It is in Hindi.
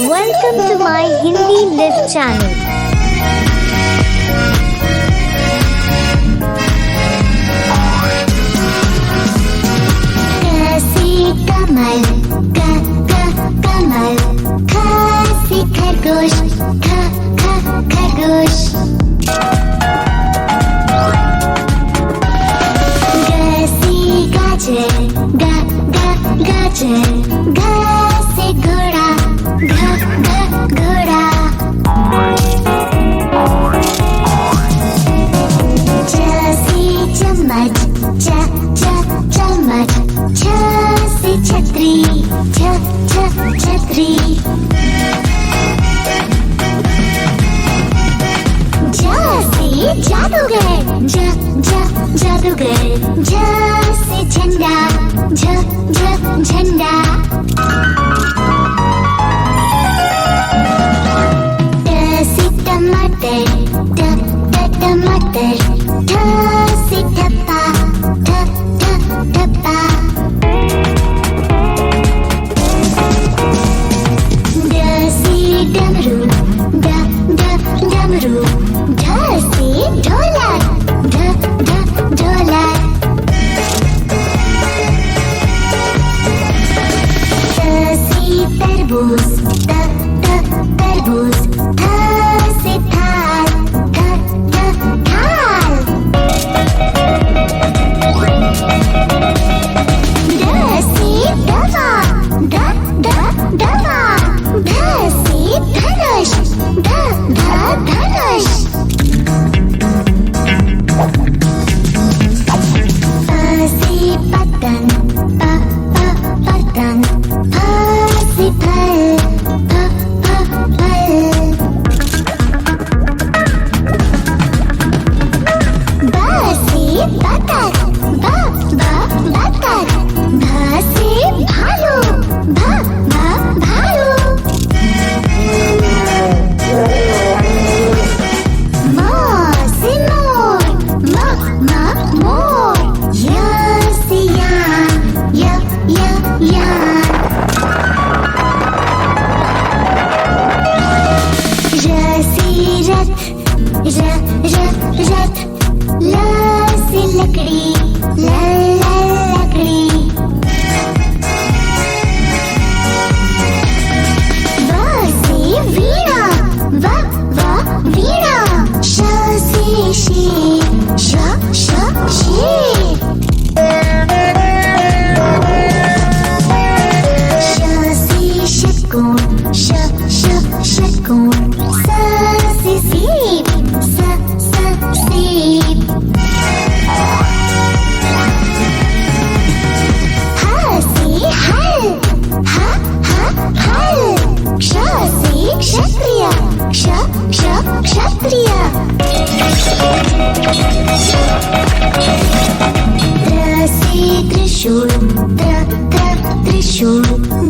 Welcome to my Hindi Live channel. Kamal Kamal खासी खरगोश खरगोश गसी गाजर गाजर घासे घोड़ा घोड़ा जैसी चम्मच चम्मच छासी छतरी छतरी जासी जादूगर जादूगर जासी झंडा झंडा टसी टमाटर टमाटर ठासी ठप्पा ठप्पा डसी डमरू डमरू ढसी ढोलक ढोलक तसी तरबूज तरबूज थासी थाल थाल दसी दवा दवा धसी धनुष धनुष फांसी पतंग पतंग फांसी फल बासी बतख बतख भासी भालू भालू मासी मोर मोर यासी यान रसी रथ लासी लकड़ी लकड़ी बासी वीणा वीणा शासी शेर शेर शासी षटकोण षटकोण सासी सीप सीप हासी हल हल क्षासी क्षत्रिय क्षत्रिय त्रसी त्रिशूल त्रिशूल